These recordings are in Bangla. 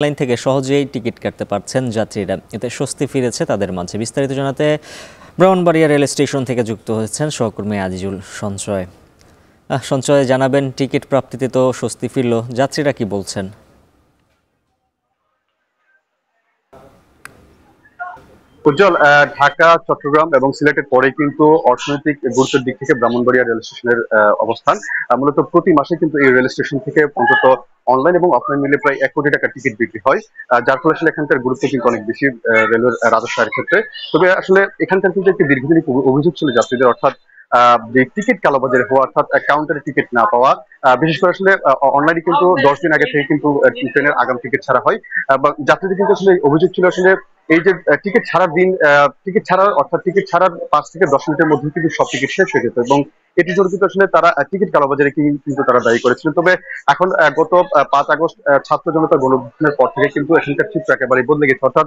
লাইন থেকে সহজেই টিকিট কাটতে পারছেন যাত্রীরা, এতে স্বস্তি ফিরেছে তাদের মাঝে। বিস্তারিত জানাতে ব্রাহ্মণবাড়িয়া রেল স্টেশন থেকে যুক্ত হয়েছেন সহকর্মী আজিজুল সঞ্চয়। সঞ্চয়, জানাবেন টিকিট প্রাপ্তিতে তো স্বস্তি ফিরল, যাত্রীরা কি বলছেন? উজ্জ্বল, ঢাকা, চট্টগ্রাম এবং সিলেটের পরে কিন্তু অর্থনৈতিক গুরুত্বের দিক থেকে ব্রাহ্মণবাড়িয়া রেল স্টেশনের অবস্থান। মূলত প্রতি মাসে কিন্তু এই রেল স্টেশন থেকে অন্তত অনলাইন এবং অফলাইন মিলে প্রায় 1 কোটি টাকার টিকিট বিক্রি হয়, যার ফলে আসলে এখানকার গুরুত্ব কিন্তু অনেক বেশি রেলের রাজস্ব আয়ের ক্ষেত্রে। তবে আসলে এখানকার কিন্তু একটি দীর্ঘদিন অভিযোগ ছিল যাত্রীদের, অর্থাৎ যে টিকিট কালোবাজারি হওয়া, অর্থাৎ কাউন্টারে টিকিট না পাওয়া। বিশেষ করে আসলে অনলাইনে কিন্তু 10 দিন আগে থেকে কিন্তু ট্রেনের আগাম টিকিট ছাড়া হয়, বা যাত্রীদের কিন্তু আসলে অভিযোগ ছিল আসলে এই যে টিকিট ছাড়ার দিন, টিকিট ছাড়ার অর্থাৎ টিকিট ছাড়ার 5 থেকে 10 মিনিটের মধ্যে কিন্তু সব টিকিট শেষ হয়ে যেত, এবং এটি জন্য কিন্তু আসলে তারা টিকিট কালোবাজারে কিন্তু তারা দায়ী করেছিলেন। তবে এখন গত 5 আগস্ট ছাত্র জনতা গণঅভ্যুত্থানের পর থেকে কিন্তু এখানকার চিত্র একেবারেই বদলে গেছে, অর্থাৎ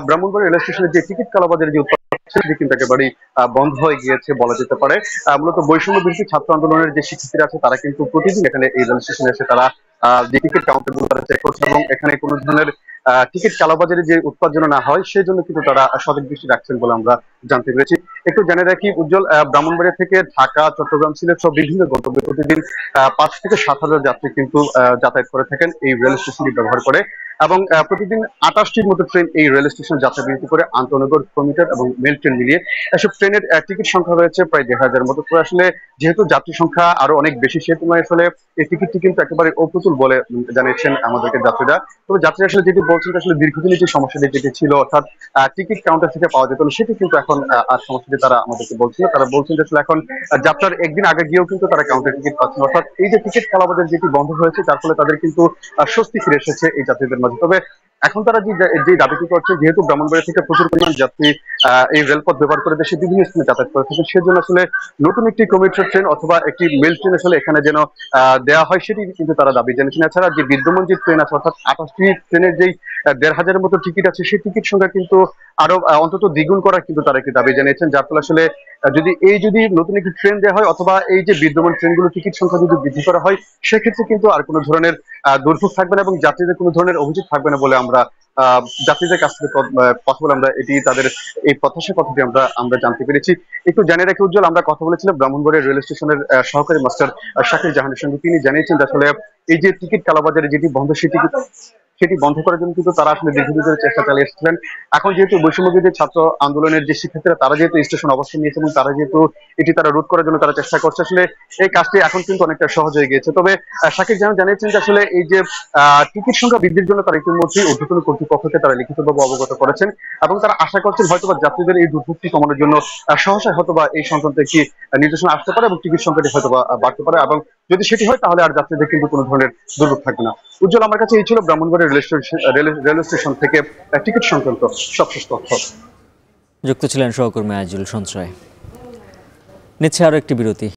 ব্রাহ্মণবাড়িয়া রেল স্টেশনের যে টিকিট কালোবাজারের যে উৎপাদ সেটি কিন্তু একেবারেই বন্ধ হয়ে গিয়েছে বলা যেতে পারে। মূলত বৈষম্য বিরোধী ছাত্র আন্দোলনের যে শিক্ষার্থীরা আছে তারা কিন্তু প্রতিদিন এখানে এই রেল স্টেশনে এসে তারা যে টিকিট কাউন্টার গুলো তারা চেক করছে, এবং এখানে কোনো ধরনের টিকিট কালোবাজারি যে উৎপাদ যেন না হয় সেই জন্য কিন্তু তারা সঠিক দৃষ্টি রাখছেন বলে আমরা জানতে পেরেছি। একটু জেনে রাখি উজ্জ্বল, ব্রাহ্মণবাড়িয়া থেকে ঢাকা, চট্টগ্রাম, সিলেট সব বিভিন্ন গন্তব্যে প্রতিদিন 5 থেকে 7 হাজার যাত্রী কিন্তু যাতায়াত করে থাকেন এই রেল স্টেশনটি ব্যবহার করে, এবং প্রতিদিন 28টির মতো ট্রেন এই রেল স্টেশনে যাত্রা বিরতি করে আন্তনগর, কমিউটার এবং মেল ট্রেন মিলিয়ে এসব ট্রেনের টিকিট সংখ্যা রয়েছে প্রায় 1,500-এর মতো। তো আসলে যেহেতু যাত্রী সংখ্যা আরো অনেক বেশি, সে তুলনায় আসলে এই টিকিটটি কিন্তু একেবারে অপ্রতুল বলে জানিয়েছেন আমাদেরকে যাত্রীরা। তবে যাত্রীরা আসলে যেটি বলছেন আসলে দীর্ঘদিনের যে সমস্যাটি যেটি ছিল, অর্থাৎ টিকিট কাউন্টার থেকে পাওয়া যেত না, সেটি কিন্তু এখন আর সমস্যাটি তারা আমাদেরকে বলছিল। তারা বলছেন যে আসলে এখন যাত্রার একদিন আগে গিয়েও কিন্তু তারা কাউন্টার টিকিট পাচ্ছেন, অর্থাৎ এই যে টিকিট কালাবাজার যেটি বন্ধ হয়েছে তার ফলে তাদের কিন্তু স্বস্তি ফিরে এসেছে এই যাত্রীদের মাঝে। তবে এখন তারা যে দাবিটি করছে, যেহেতু ব্রাহ্মণবাড়িয়া থেকে প্রচুর পরিমাণ যাত্রী এই রেলপথ ব্যবহার করে দেশে বিভিন্ন স্থানে যাতায়াত করে থাকে, সেজন্য আসলে নতুন একটি কমিউটার ট্রেন অথবা একটি মেল ট্রেন আসলে এখানে যেন দেওয়া হয় সেটি কিন্তু তারা দাবি জানিয়েছেন। এছাড়া যে বিদ্যমান যে ট্রেন আছে, অর্থাৎ 28টি ট্রেনের যেই 1,500-এর মতো টিকিট আছে, সেই টিকিট সংখ্যা কিন্তু আরো অন্তত দ্বিগুণ করার কিন্তু তারা একটি দাবি জানিয়েছেন, যার ফলে আসলে যদি নতুন একটি ট্রেন দেওয়া হয় অথবা এই যে বিদ্যমান ট্রেনগুলো টিকিট সংখ্যা যদি বৃদ্ধি করা হয়, সেক্ষেত্রে কিন্তু আর কোনো ধরনের দুর্ভোগ থাকবে না এবং যাত্রীদের কোনো ধরনের অভিযোগ থাকবে না বলে আমরা যাত্রীদের কাছ থেকে কথা বলে আমরা এটি তাদের এই প্রত্যাশার কথাটি আমরা জানতে পেরেছি। একটু জানিয়ে রাখি উজ্জ্বল, আমরা কথা বলেছিলাম ব্রাহ্মণবাড়িয়া রেল স্টেশনের সহকারী মাস্টার শাকির জাহানের সঙ্গে। তিনি জানিয়েছেন যে আসলে এই যে টিকিট কালোবাজারে যেটি বন্ধ, সেটি বন্ধ করার জন্য কিন্তু তারা আসলে দীর্ঘদিন ধরে চেষ্টা চালিয়ে এসেছিলেন। এখন যেহেতু বৈষম্যবিরোধী ছাত্র আন্দোলনের যে শিক্ষার্থীরা তারা যেহেতু স্টেশন অবস্থান নিয়েছে এবং তারা যেহেতু এটি তারা রোধ করার জন্য তারা চেষ্টা করছে, আসলে এই কাজটি এখন কিন্তু অনেকটা সহজ হয়ে গিয়েছে। তবে শাকির জাহান জানিয়েছেন যে আসলে এই যে টিকিট সংখ্যা বৃদ্ধির জন্য তারা ইতিমধ্যেই ঊর্ধ্বতন কর্তৃপক্ষকে তারা লিখিতভাবে অবগত করেছেন, এবং তারা আশা করছেন হয়তোবা যাত্রীদের এই দুর্ভোগটি কমানোর জন্য সহসায় হয়তোবা এই সংক্রান্ত একটি নির্দেশনা আসতে পারে এবং টিকিট সংখ্যাটি হয়তোবা বাড়তে পারে, এবং যদি সেটি হয় তাহলে আর যাত্রীদের কিন্তু কোনো ধরনের দুর্ভোগ থাকবে না। উজ্জ্বল, আমার কাছে এই ছিল ব্রাহ্মণবাড়িয়া রেল স্টেশন থেকে টিকিট সংক্রান্ত সবশেষ তথ্য। যুক্ত ছিলেন সহকর্মী আজিজুল সঞ্চয়। নিচ্ছে আরো একটি বিরতি।